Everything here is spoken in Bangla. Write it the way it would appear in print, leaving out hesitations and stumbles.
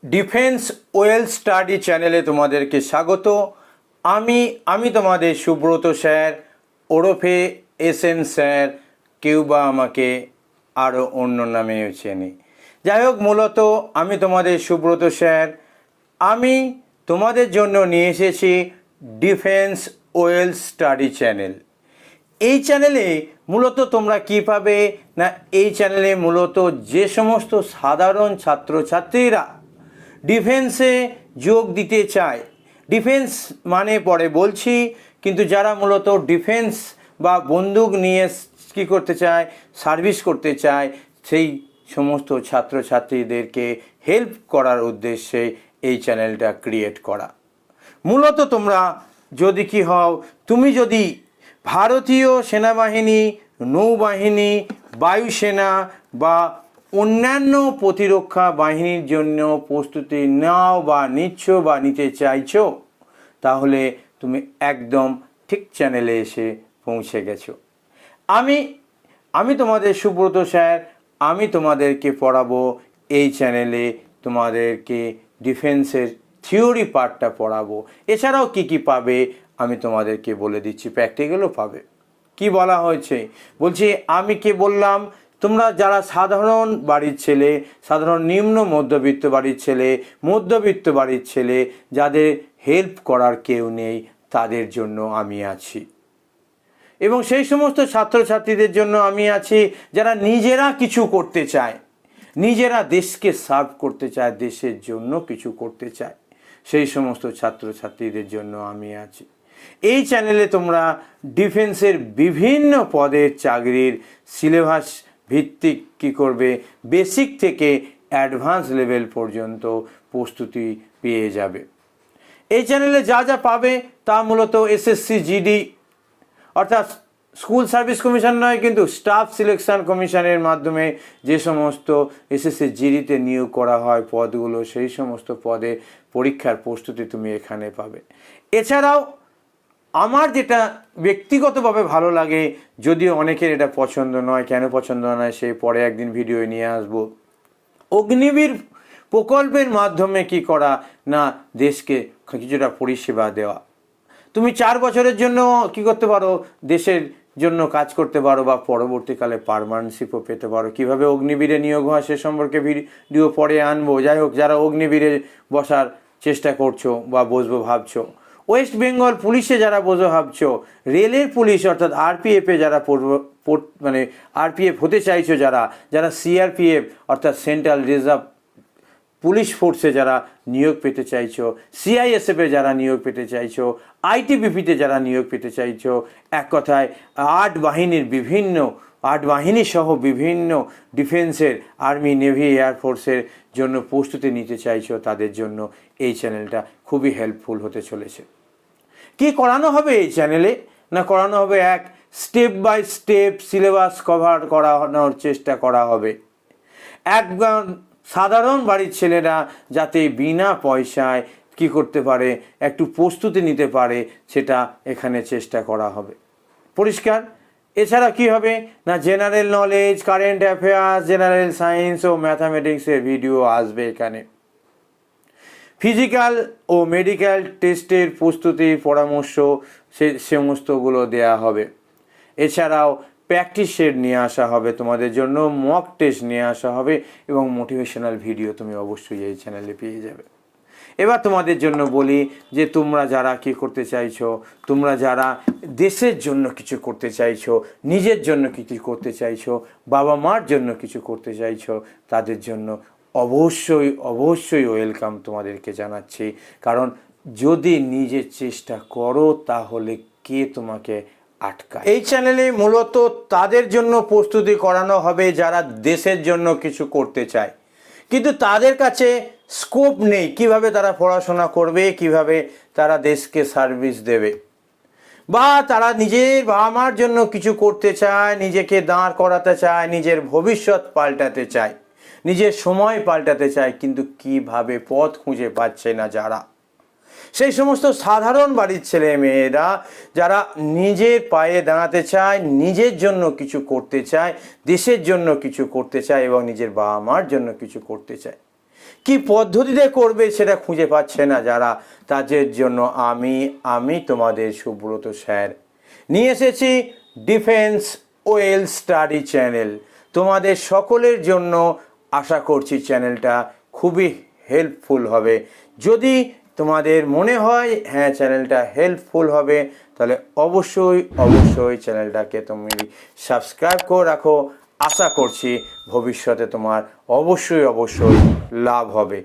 ডিফেন্স ওয়েল স্টাডি চ্যানেলে তোমাদেরকে স্বাগত। আমি তোমাদের সুব্রত স্যার ওরফে SN স্যার, কেউ বা আমাকে আরও অন্য নামেও চেনে। যাই হোক, মূলত আমি তোমাদের সুব্রত স্যার। আমি তোমাদের জন্য নিয়ে এসেছি ডিফেন্স ওয়েল স্টাডি চ্যানেল। এই চ্যানেলে মূলত তোমরা কী পাবে না, এই চ্যানেলে মূলত যে সমস্ত সাধারণ ছাত্রছাত্রীরা ডিফেন্সে যোগ দিতে চায়, ডিফেন্স মানে পরে বলছি, কিন্তু যারা মূলত ডিফেন্স বা বন্দুক নিয়ে কী করতে চায়, সার্ভিস করতে চায়, সেই সমস্ত ছাত্রছাত্রীদেরকে হেল্প করার উদ্দেশ্যে এই চ্যানেলটা ক্রিয়েট করা। মূলত তোমরা যদি কি হও, তুমি যদি ভারতীয় সেনাবাহিনী, নৌবাহিনী, বায়ুসেনা বা অন্যান্য প্রতিরক্ষা বাহিনীর জন্য প্রস্তুতি নাও বা নিচ্ছ বা নিতে চাইছো, তাহলে তুমি একদম ঠিক চ্যানেলে এসে পৌঁছে গেছো। আমি তোমাদের সুব্রত স্যার, আমি তোমাদেরকে পড়াবো এই চ্যানেলে, তোমাদেরকে ডিফেন্সের থিওরি পার্টটা পড়াবো। এছাড়াও কি পাবে আমি তোমাদেরকে বলে দিচ্ছি, প্র্যাকটিক্যালও পাবে। কি বলা হয়েছে বলছি, আমি কে বললাম, তোমরা যারা সাধারণ বাড়ির ছেলে, সাধারণ নিম্ন মধ্যবিত্ত বাড়ির ছেলে, মধ্যবিত্ত বাড়ির ছেলে, যাদের হেল্প করার কেউ নেই, তাদের জন্য আমি আছি। এবং সেই সমস্ত ছাত্রছাত্রীদের জন্য আমি আছি যারা নিজেরা কিছু করতে চায়, নিজেরা দেশকে সার্ভ করতে চায়, দেশের জন্য কিছু করতে চায়, সেই সমস্ত ছাত্রছাত্রীদের জন্য আমি আছি। এই চ্যানেলে তোমরা ডিফেন্সের বিভিন্ন পদের চাকরির সিলেবাস ভিত্তিক কী করবে, বেসিক থেকে অ্যাডভান্স লেভেল পর্যন্ত প্রস্তুতি পেয়ে যাবে। এই চ্যানেলে যা যা পাবে তা মূলত SSC GD অর্থাৎ স্কুল সার্ভিস কমিশন নয়, কিন্তু স্টাফ সিলেকশন কমিশনের মাধ্যমে যে সমস্ত SSC GDতে নিয়োগ করা হয় পদগুলো, সেই সমস্ত পদে পরীক্ষার প্রস্তুতি তুমি এখানে পাবে। এছাড়াও আমার যেটা ব্যক্তিগতভাবে ভালো লাগে, যদিও অনেকের এটা পছন্দ নয়, কেন পছন্দ নয় সে পরে একদিন ভিডিও নিয়ে আসবো, অগ্নিবীর প্রকল্পের মাধ্যমে কি করা না, দেশকে কিছুটা পরিষেবা দেওয়া। তুমি 4 বছরের জন্য কি করতে পারো, দেশের জন্য কাজ করতে পারো, বা পরবর্তীকালে পার্মানেন্টশিপও পেতে পারো। কিভাবে অগ্নিবীরে নিয়োগ হয় সে সম্পর্কে ভিডিও পরে আনবো। যাই হোক, যারা অগ্নিবীরে বসার চেষ্টা করছো বা বসবো ভাবছো, ওয়েস্ট বেঙ্গল পুলিশে যারা বসে ভাবছো, রেলের পুলিশ অর্থাৎ RPF-এ যারা RPF হতে চাইছো, যারা CRPF অর্থাৎ সেন্ট্রাল রিজার্ভ পুলিশ ফোর্সে যারা নিয়োগ পেতে চাইছো, CISF-এ যারা নিয়োগ পেতে চাইছো, ITBP-তে যারা নিয়োগ পেতে চাইছো, এক কথায় 8 বাহিনী সহ বিভিন্ন ডিফেন্সের, আর্মি, নেভি, এয়ারফোর্সের জন্য প্রস্তুতি নিতে চাইছো, তাদের জন্য এই চ্যানেলটা খুবই হেল্পফুল হতে চলেছে। কি করানো হবে এই চ্যানেলে না, করানো হবে এক step by step syllabus cover করানোর চেষ্টা করা হবে। একদম সাধারণ বাড়ির ছেলেরা যাতে বিনা পয়সায় কি করতে পারে, একটু প্রস্তুতি নিতে পারে, সেটা এখানে চেষ্টা করা হবে। পরিষ্কার? এছাড়া কি হবে না, general knowledge, current affairs, general science ও ম্যাথামেটিক্সের ভিডিও আসবে এখানে। ফিজিক্যাল ও মেডিকেল টেস্টের প্রস্তুতির পরামর্শ সে সমস্তগুলো দেয়া হবে। এছাড়াও প্র্যাকটিস সেট নিয়ে আসা হবে তোমাদের জন্য, মক টেস্ট নিয়ে আসা হবে, এবং মোটিভেশনাল ভিডিও তুমি অবশ্যই এই চ্যানেলে পেয়ে যাবে। এবার তোমাদের জন্য বলি যে তোমরা যারা কী করতে চাইছো, তোমরা যারা দেশের জন্য কিছু করতে চাইছো, নিজের জন্য কিছু করতে চাইছো, বাবা মার জন্য কিছু করতে চাইছো, তাদের জন্য অবশ্যই ওয়েলকাম তোমাদেরকে জানাচ্ছি। কারণ যদি নিজে চেষ্টা করো তাহলে কে তোমাকে আটকায়। এই চ্যানেলে মূলত তাদের জন্য প্রস্তুতি করানো হবে যারা দেশের জন্য কিছু করতে চায়, কিন্তু তাদের কাছে স্কোপ নেই কিভাবে তারা পড়াশোনা করবে, কিভাবে তারা দেশকে সার্ভিস দেবে, বা তারা নিজের বাবা মার জন্য কিছু করতে চায়, নিজেকে দাঁড় করাতে চায়, নিজের ভবিষ্যৎ পাল্টাতে চায়, নিজের সময় পাল্টাতে চায়, কিন্তু কিভাবে পথ খুঁজে পাচ্ছে না যারা, সেই সমস্ত সাধারণ বাড়ির ছেলে মেয়েরা যারা নিজের পায়ে দাঁড়াতে চায়, নিজের জন্য কিছু করতে চায়, দেশের জন্য কিছু করতে চায়, এবং নিজের বাবা মার জন্য কিছু করতে চায়, কি পদ্ধতিতে করবে সেটা খুঁজে পাচ্ছে না যারা, তাদের জন্য আমি তোমাদের সুব্রত স্যার নিয়ে এসেছি ডিফেন্স ওয়েল স্টাডি চ্যানেল। তোমাদের সকলের জন্য আশা করছি চ্যানেলটা খুবই হেল্পফুল হবে। যদি তোমাদের মনে হয় হ্যাঁ চ্যানেলটা হেল্পফুল হবে, তাহলে অবশ্যই চ্যানেলটাকে তুমি সাবস্ক্রাইব করে রাখো। আশা করছি ভবিষ্যতে তোমার অবশ্যই লাভ হবে।